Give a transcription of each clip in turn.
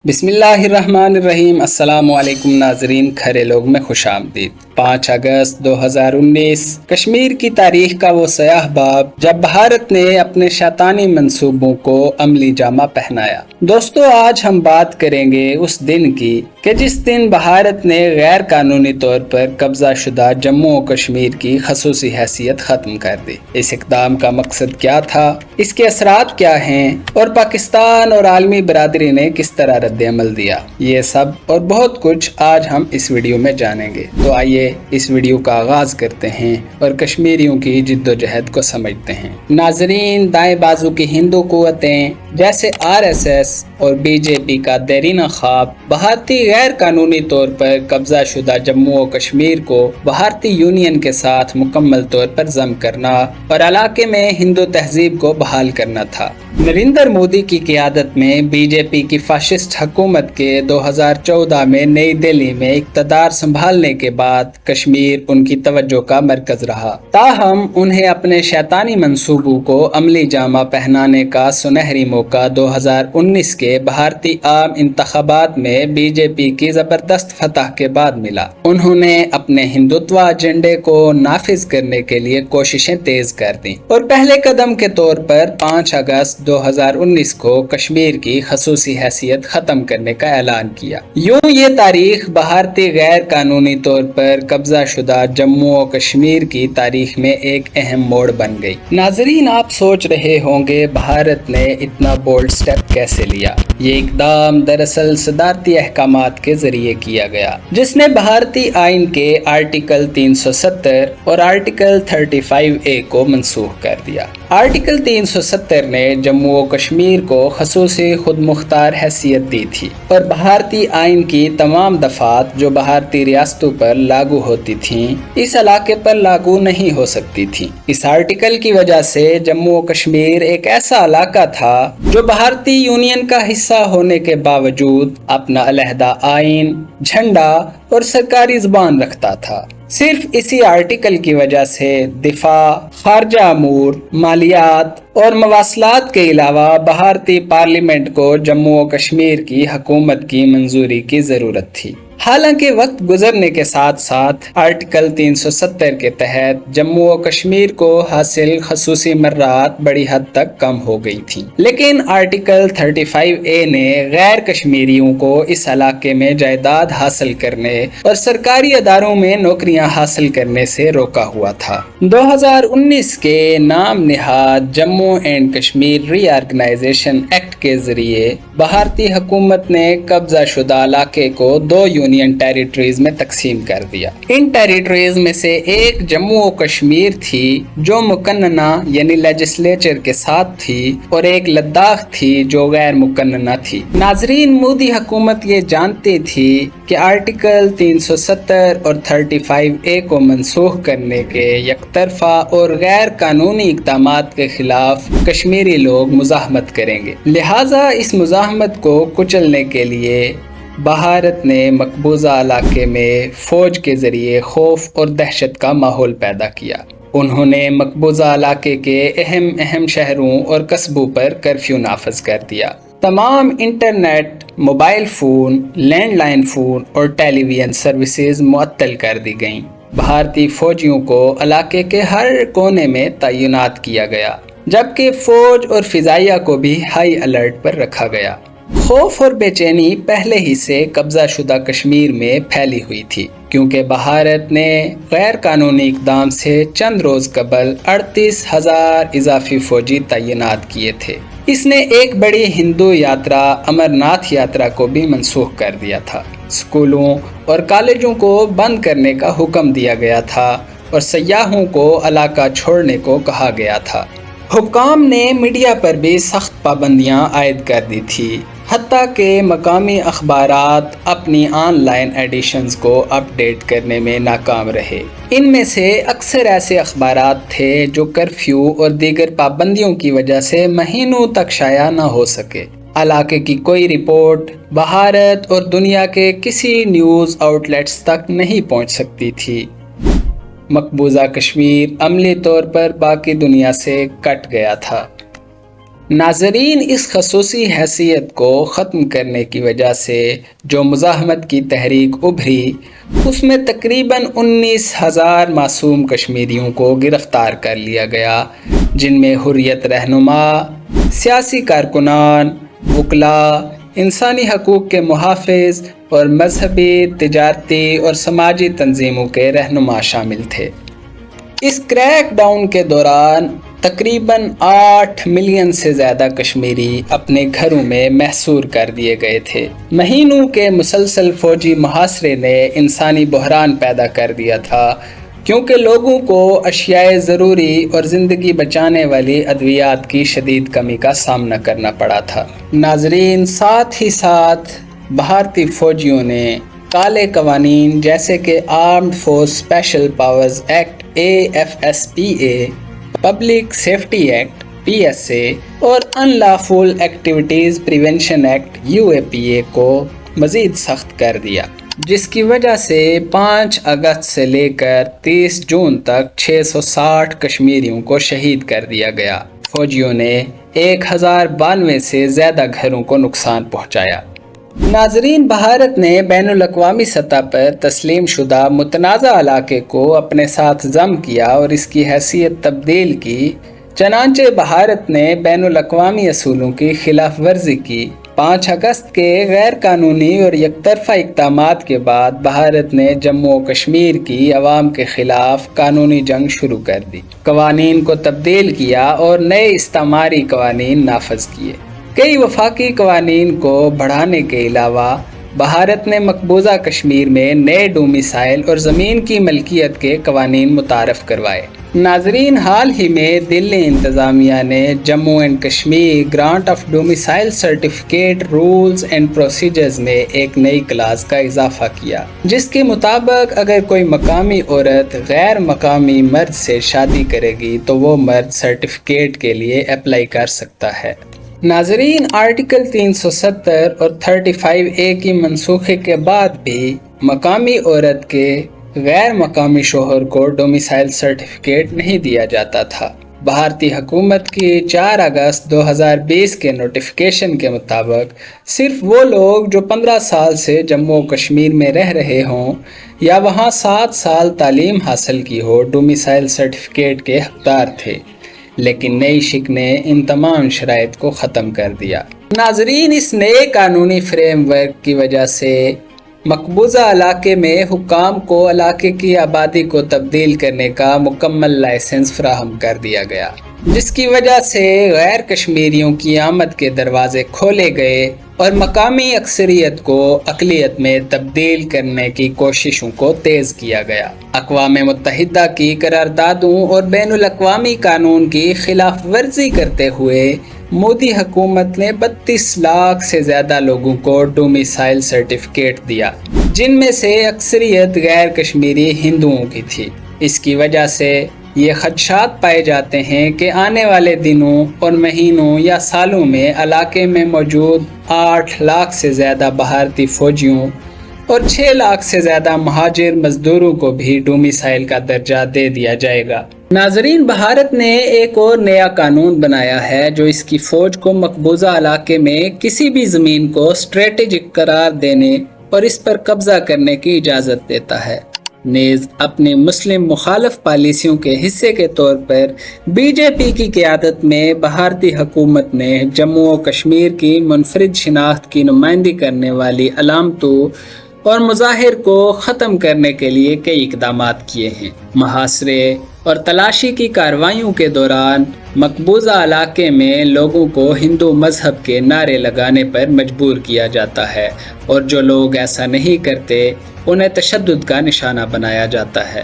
بسم اللہ الرحمن الرحیم۔ السلام علیکم ناظرین، کھرے لوگ میں خوش آمدید۔ 5 اگست 2019 کشمیر کی تاریخ کا وہ سیاہ باب جب بھارت نے اپنے شیطانی منصوبوں کو عملی جامہ پہنایا۔ دوستو، آج ہم بات کریں گے اس دن کی کہ جس دن بھارت نے غیر قانونی طور پر قبضہ شدہ جموں و کشمیر کی خصوصی حیثیت ختم کر دی۔ اس اقدام کا مقصد کیا تھا، اس کے اثرات کیا ہیں اور پاکستان اور عالمی برادری نے کس طرح رد عمل دیا، یہ سب اور بہت کچھ آج ہم اس ویڈیو میں جانیں گے۔ تو آئیے اس ویڈیو کا آغاز کرتے ہیں اور کشمیریوں کی جد و جہد کو سمجھتے ہیں۔ ناظرین، دائیں بازو کی ہندو قوتیں جیسے RSS اور BJP کا دیرینہ خواب بھارتی غیر قانونی طور پر قبضہ شدہ جموں و کشمیر کو بھارتی یونین کے ساتھ مکمل طور پر ضم کرنا اور علاقے میں ہندو تہذیب کو بحال کرنا تھا۔ نریندر مودی کی قیادت میں BJP کی فاشسٹ حکومت کے 2014 میں نئی دہلی میں اقتدار سنبھالنے کے بعد کشمیر ان کی توجہ کا مرکز رہا۔ تاہم انہیں اپنے شیطانی منصوبوں کو عملی جامہ پہنانے کا سنہری موقع 2019 کے بھارتی عام انتخابات میں BJP کی زبردست فتح کے بعد ملا۔ انہوں نے اپنے ہندوتوا ایجنڈے کو نافذ کرنے کے لیے کوششیں تیز کر دیں اور پہلے قدم کے طور پر 5 اگست 2019 کو کشمیر کی خصوصی حیثیت ختم کرنے کا اعلان کیا۔ یوں یہ تاریخ بھارتی غیر قانونی طور پر قبضہ شدہ جموں و کشمیر کی تاریخ میں ایک اہم موڑ بن گئی۔ ناظرین، آپ سوچ رہے ہوں گے بھارت نے اتنا بولڈ سٹیپ کیسے لیا؟ یہ اقدام دراصل صدارتی احکامات کے ذریعے کیا گیا، جس نے بھارتی آئین کے آرٹیکل 370 اور آرٹیکل 35A کو منسوخ کر دیا۔ آرٹیکل 370 نے جموں و کشمیر کو خصوصی خود مختار حیثیت دی تھی اور بھارتی آئین کی تمام دفعات جو بھارتی ریاستوں پر لاگو ہوتی تھیں اس علاقے پر لاگو نہیں ہو سکتی تھیں۔ اس آرٹیکل کی وجہ سے جموں و کشمیر ایک ایسا علاقہ تھا جو بھارتی یونین کا حصہ ہونے کے باوجود اپنا علیحدہ آئین، جھنڈا اور سرکاری زبان رکھتا تھا۔ صرف اسی آرٹیکل کی وجہ سے دفاع، خارجہ امور، مالیات اور مواصلات کے علاوہ بھارتی پارلیمنٹ کو جموں و کشمیر کی حکومت کی منظوری کی ضرورت تھی۔ حالانکہ وقت گزرنے کے ساتھ ساتھ آرٹیکل 370 کے تحت جموں و کشمیر کو حاصل خصوصی مرات بڑی حد تک کم ہو گئی تھیں، لیکن آرٹیکل 35A نے غیر کشمیریوں کو اس علاقے میں جائیداد حاصل کرنے اور سرکاری اداروں میں نوکریاں حاصل کرنے سے روکا ہوا تھا۔ 2019 کے نام نہاد Jammu and Kashmir reorganisation act کے ذریعے بھارتی حکومت نے قبضہ شدہ علاقے کو 2 یونین ٹیریٹریز میں تقسیم کر دیا۔ ان ٹیریٹریز میں سے ایک جموں و کشمیر تھی جو مقننہ یعنی لیجسلیچر کے ساتھ تھی اور ایک لداخ تھی جو غیر مقننہ تھی۔ ناظرین، مودی حکومت یہ جانتی تھی کہ آرٹیکل 370 اور 35A کو منسوخ کرنے کے یک طرفہ اور غیر قانونی اقدامات کے خلاف کشمیری لوگ مزاحمت کریں گے، لہٰذا اس مزاحمت کو کچلنے کے لیے بھارت نے مقبوضہ علاقے میں فوج کے ذریعے خوف اور دہشت کا ماحول پیدا کیا۔ انہوں نے مقبوضہ علاقے کے اہم شہروں اور قصبوں پر کرفیو نافذ کر دیا۔ تمام internet, mobile phone, landline phone اور ٹیلی ویژن سروسز معطل کر دی گئیں۔ بھارتی فوجیوں کو علاقے کے ہر کونے میں تعینات کیا گیا، جبکہ فوج اور فضائیہ کو بھی ہائی الرٹ پر رکھا گیا۔ خوف اور بے چینی پہلے ہی سے قبضہ شدہ کشمیر میں پھیلی ہوئی تھی، کیونکہ بھارت نے غیر قانونی اقدام سے چند روز قبل 38,000 اضافی فوجی تعینات کیے تھے۔ اس نے ایک بڑی ہندو یاترا امرناتھ یاترا کو بھی منسوخ کر دیا تھا۔ اسکولوں اور کالجوں کو بند کرنے کا حکم دیا گیا تھا اور سیاحوں کو علاقہ چھوڑنے کو کہا گیا تھا۔ حکام نے میڈیا پر بھی سخت پابندیاں عائد کر دی تھی، حتیٰ کہ مقامی اخبارات اپنی آن لائن ایڈیشنز کو اپ ڈیٹ کرنے میں ناکام رہے۔ ان میں سے اکثر ایسے اخبارات تھے جو کرفیو اور دیگر پابندیوں کی وجہ سے مہینوں تک شائع نہ ہو سکے۔ علاقے کی کوئی رپورٹ بھارت اور دنیا کے کسی نیوز آؤٹ لیٹس تک نہیں پہنچ سکتی تھی۔ مقبوضہ کشمیر عملی طور پر باقی دنیا سے کٹ گیا تھا۔ ناظرین، اس خصوصی حیثیت کو ختم کرنے کی وجہ سے جو مزاحمت کی تحریک ابھری، اس میں تقریباً 19,000 معصوم کشمیریوں کو گرفتار کر لیا گیا، جن میں حریت رہنما، سیاسی کارکنان، وکلاء، انسانی حقوق کے محافظ اور مذہبی، تجارتی اور سماجی تنظیموں کے رہنما شامل تھے۔ اس کریک ڈاؤن کے دوران تقریباً 8 ملین سے زیادہ کشمیری اپنے گھروں میں محصور کر دیے گئے تھے۔ مہینوں کے مسلسل فوجی محاصرے نے انسانی بحران پیدا کر دیا تھا، کیونکہ لوگوں کو اشیاء ضروری اور زندگی بچانے والی ادویات کی شدید کمی کا سامنا کرنا پڑا تھا۔ ناظرین، ساتھ ہی ساتھ بھارتی فوجیوں نے کالے قوانین جیسے کہ armed force special powers act AFSPA، public safety act PSA اور unlawful activities prevention act UAPA کو مزید سخت کر دیا، جس کی وجہ سے 5 اگست سے لے کر 30 جون تک 660 کشمیریوں کو شہید کر دیا گیا۔ فوجیوں نے 1092 سے زیادہ گھروں کو نقصان پہنچایا۔ ناظرین، بھارت نے بین الاقوامی سطح پر تسلیم شدہ متنازع علاقے کو اپنے ساتھ ضم کیا اور اس کی حیثیت تبدیل کی، چنانچہ بھارت نے بین الاقوامی اصولوں کی خلاف ورزی کی۔ 5 اگست کے غیر قانونی اور یک طرفہ اقدامات کے بعد بھارت نے جموں و کشمیر کی عوام کے خلاف قانونی جنگ شروع کر دی، قوانین کو تبدیل کیا اور نئے استعماری قوانین نافذ کیے۔ کئی وفاقی قوانین کو بڑھانے کے علاوہ بھارت نے مقبوضہ کشمیر میں نئے ڈومیسائل اور زمین کی ملکیت کے قوانین متعارف کروائے۔ ناظرین، حال ہی میں دلی انتظامیہ نے Jammu and Kashmir grant of domicile certificate rules and procedures میں ایک نئی کلاز کا اضافہ کیا، جس کے مطابق اگر کوئی مقامی عورت غیر مقامی مرد سے شادی کرے گی تو وہ مرد سرٹیفکیٹ کے لیے اپلائی کر سکتا ہے۔ ناظرین، آرٹیکل 370 اور 35A کی منسوخی کے بعد بھی مقامی عورت کے غیر مقامی شوہر کو ڈومیسائل سرٹیفکیٹ نہیں دیا جاتا تھا۔ بھارتی حکومت کی 4 اگست 2020 کے نوٹیفیکیشن کے مطابق صرف وہ لوگ جو 15 سال سے جموں و کشمیر میں رہ رہے ہوں یا وہاں 7 سال تعلیم حاصل کی ہو ڈومیسائل سرٹیفکیٹ کے حقدار تھے، لیکن نئی شک نے ان تمام شرائط کو ختم کر دیا۔ ناظرین، اس نئے قانونی فریم ورک کی وجہ سے مقبوضہ علاقے میں حکام کو علاقے کی آبادی کو تبدیل کرنے کا مکمل لائسنس فراہم کر دیا گیا، جس کی وجہ سے غیر کشمیریوں کی آمد کے دروازے کھولے گئے اور مقامی اکثریت کو اقلیت میں تبدیل کرنے کی کوششوں کو تیز کیا گیا۔ اقوام متحدہ کی قراردادوں اور بین الاقوامی قانون کی خلاف ورزی کرتے ہوئے مودی حکومت نے 32 لاکھ سے زیادہ لوگوں کو ڈومیسائل سرٹیفکیٹ دیا، جن میں سے اکثریت غیر کشمیری ہندوؤں کی تھی۔ اس کی وجہ سے یہ خدشات پائے جاتے ہیں کہ آنے والے دنوں اور مہینوں یا سالوں میں علاقے میں موجود 8 لاکھ سے زیادہ بھارتی فوجیوں اور 6 لاکھ سے زیادہ مہاجر مزدوروں کو بھی ڈومیسائل کا درجہ دے دیا جائے گا۔ ناظرین، بھارت نے ایک اور نیا قانون بنایا ہے جو اس کی فوج کو مقبوضہ علاقے میں کسی بھی زمین کو اسٹریٹجک قرار دینے اور اس پر قبضہ کرنے کی اجازت دیتا ہے۔ نیز اپنی مسلم مخالف پالیسیوں کے حصے کے طور پر BJP کی قیادت میں بھارتی حکومت نے جموں و کشمیر کی منفرد شناخت کی نمائندگی کرنے والی علامتوں اور مظاہر کو ختم کرنے کے لیے کئی اقدامات کیے ہیں۔ محاصرے اور تلاشی کی کارروائیوں کے دوران مقبوضہ علاقے میں لوگوں کو ہندو مذہب کے نعرے لگانے پر مجبور کیا جاتا ہے، اور جو لوگ ایسا نہیں کرتے انہیں تشدد کا نشانہ بنایا جاتا ہے۔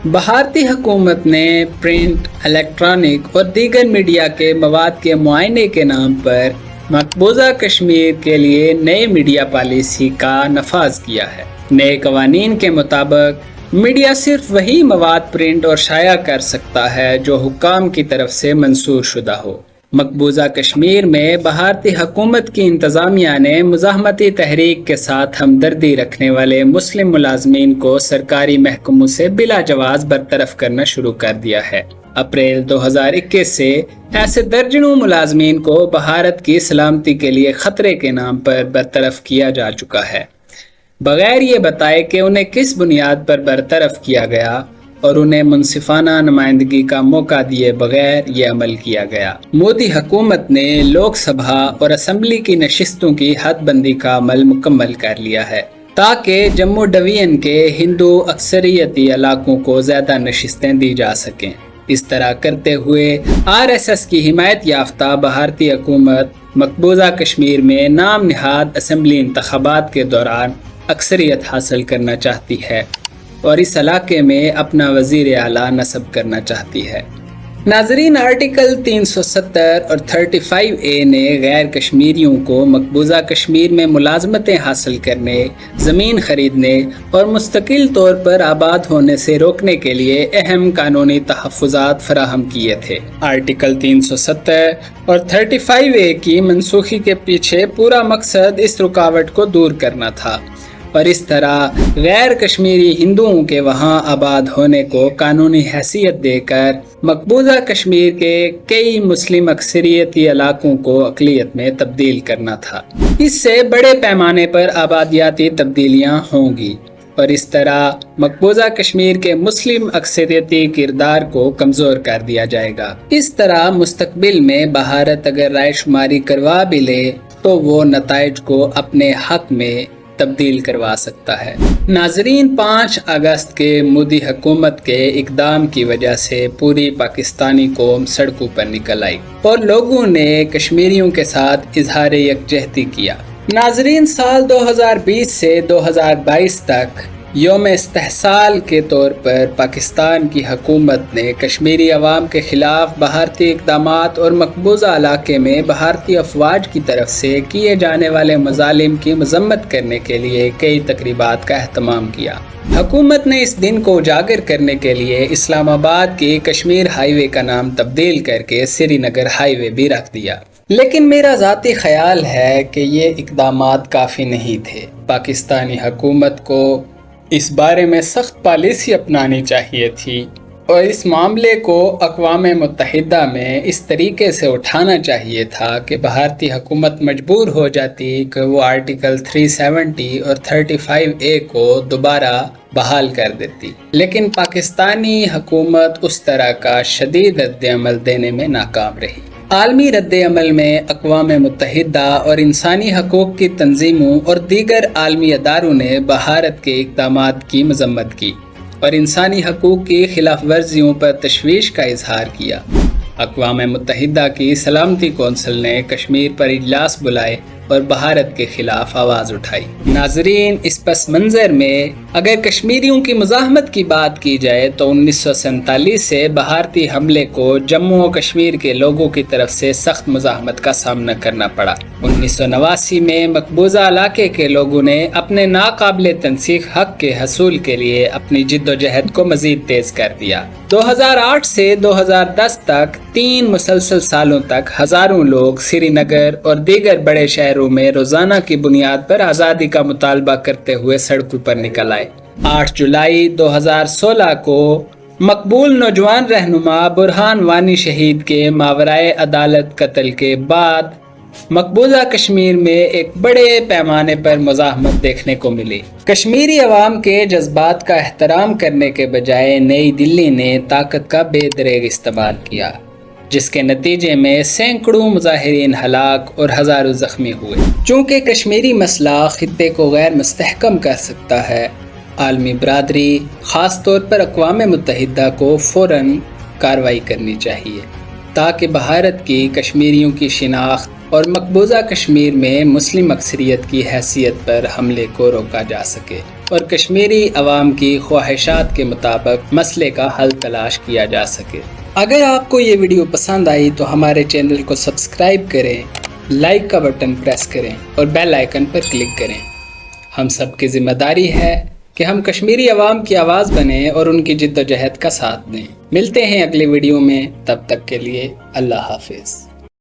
بھارتی حکومت نے پرنٹ، الیکٹرانک اور دیگر میڈیا کے مواد کے معائنے کے نام پر مقبوضہ کشمیر کے لیے نئے میڈیا پالیسی کا نفاذ کیا ہے۔ نئے قوانین کے مطابق میڈیا صرف وہی مواد پرنٹ اور شائع کر سکتا ہے جو حکام کی طرف سے منشور شدہ ہو۔ مقبوضہ کشمیر میں بھارتی حکومت کی انتظامیہ نے مزاحمتی تحریک کے ساتھ ہمدردی رکھنے والے مسلم ملازمین کو سرکاری محکموں سے بلا جواز برطرف کرنا شروع کر دیا ہے۔ اپریل 2021 سے ایسے درجنوں ملازمین کو بھارت کی سلامتی کے لیے خطرے کے نام پر برطرف کیا جا چکا ہے، بغیر یہ بتائے کہ انہیں کس بنیاد پر برطرف کیا گیا اور انہیں منصفانہ نمائندگی کا موقع دیے بغیر یہ عمل کیا گیا۔ مودی حکومت نے لوک سبھا اور اسمبلی کی نشستوں کی حد بندی کا عمل مکمل کر لیا ہے تاکہ جموں ڈویژن کے ہندو اکثریتی علاقوں کو زیادہ نشستیں دی جا سکیں۔ اس طرح کرتے ہوئے RSS کی حمایت یافتہ بھارتی حکومت مقبوضہ کشمیر میں نام نہاد اسمبلی انتخابات کے دوران اکثریت حاصل کرنا چاہتی ہے اور اس علاقے میں اپنا وزیر اعلیٰ نصب کرنا چاہتی ہے۔ ناظرین، آرٹیکل 370 اور 35A نے غیر کشمیریوں کو مقبوضہ کشمیر میں ملازمتیں حاصل کرنے، زمین خریدنے اور مستقل طور پر آباد ہونے سے روکنے کے لیے اہم قانونی تحفظات فراہم کیے تھے۔ آرٹیکل 370 اور 35A کی منسوخی کے پیچھے پورا مقصد اس رکاوٹ کو دور کرنا تھا اور اس طرح غیر کشمیری ہندوؤں کے وہاں آباد ہونے کو قانونی حیثیت دے کر مقبوضہ کشمیر کے کئی مسلم اکثریتی علاقوں کو اقلیت میں تبدیل کرنا تھا۔ اس سے بڑے پیمانے پر آبادیاتی تبدیلیاں ہوں گی اور اس طرح مقبوضہ کشمیر کے مسلم اکثریتی کردار کو کمزور کر دیا جائے گا۔ اس طرح مستقبل میں بھارت اگر رائے شماری کروا بھی لے تو وہ نتائج کو اپنے حق میں تبدیل کروا سکتا ہے۔ ناظرین، 5 اگست کے مودی حکومت کے اقدام کی وجہ سے پوری پاکستانی قوم سڑکوں پر نکل آئی اور لوگوں نے کشمیریوں کے ساتھ اظہار یکجہتی کیا۔ ناظرین، سال 2020 سے 2022 تک یوم استحصال کے طور پر پاکستان کی حکومت نے کشمیری عوام کے خلاف بھارتی اقدامات اور مقبوضہ علاقے میں بھارتی افواج کی طرف سے کیے جانے والے مظالم کی مذمت کرنے کے لیے کئی تقریبات کا اہتمام کیا۔ حکومت نے اس دن کو اجاگر کرنے کے لیے اسلام آباد کی کشمیر ہائی وے کا نام تبدیل کر کے سری نگر ہائی وے بھی رکھ دیا، لیکن میرا ذاتی خیال ہے کہ یہ اقدامات کافی نہیں تھے۔ پاکستانی حکومت کو اس بارے میں سخت پالیسی اپنانی چاہیے تھی اور اس معاملے کو اقوام متحدہ میں اس طریقے سے اٹھانا چاہیے تھا کہ بھارتی حکومت مجبور ہو جاتی کہ وہ آرٹیکل 370 اور 35A کو دوبارہ بحال کر دیتی، لیکن پاکستانی حکومت اس طرح کا شدید رد عمل دینے میں ناکام رہی۔ عالمی رد عمل میں اقوام متحدہ اور انسانی حقوق کی تنظیموں اور دیگر عالمی اداروں نے بھارت کے اقدامات کی مذمت کی اور انسانی حقوق کی خلاف ورزیوں پر تشویش کا اظہار کیا۔ اقوام متحدہ کی سلامتی کونسل نے کشمیر پر اجلاس بلائے اور بھارت کے خلاف آواز اٹھائی۔ ناظرین، اس پس منظر میں اگر کشمیریوں کی مزاحمت کی بات کی جائے تو 1947 سے بھارتی حملے کو جموں و کشمیر کے لوگوں کی طرف سے سخت مزاحمت کا سامنا کرنا پڑا۔ 1989 میں مقبوضہ علاقے کے لوگوں نے اپنے ناقابل تنسیق حق کے حصول کے لیے اپنی جد و جہد کو مزید تیز کر دیا۔ 2008 سے 2010 تک 3 مسلسل سالوں تک ہزاروں لوگ سری نگر اور دیگر بڑے شہروں میں روزانہ کی بنیاد پر آزادی کا مطالبہ کرتے ہوئے سڑکوں پر نکل آئے۔ 8 جولائی 2016 کو مقبول نوجوان رہنما برہان وانی شہید کے ماورائے عدالت قتل کے بعد مقبوضہ کشمیر میں ایک بڑے پیمانے پر مزاحمت دیکھنے کو ملی۔ کشمیری عوام کے جذبات کا احترام کرنے کے بجائے نئی دلی نے طاقت کا بے دریغ استعمال کیا، جس کے نتیجے میں سینکڑوں مظاہرین ہلاک اور ہزاروں زخمی ہوئے۔ چونکہ کشمیری مسئلہ خطے کو غیر مستحکم کر سکتا ہے، عالمی برادری خاص طور پر اقوام متحدہ کو فوراً کارروائی کرنی چاہیے تاکہ بھارت کی کشمیریوں کی شناخت اور مقبوضہ کشمیر میں مسلم اکثریت کی حیثیت پر حملے کو روکا جا سکے اور کشمیری عوام کی خواہشات کے مطابق مسئلے کا حل تلاش کیا جا سکے۔ اگر آپ کو یہ ویڈیو پسند آئی تو ہمارے چینل کو سبسکرائب کریں، لائک کا بٹن پریس کریں اور بیل آئیکن پر کلک کریں۔ ہم سب کی ذمہ داری ہے کہ ہم کشمیری عوام کی آواز بنیں اور ان کی جد و جہد کا ساتھ دیں۔ ملتے ہیں اگلے ویڈیو میں، تب تک کے لیے اللہ حافظ۔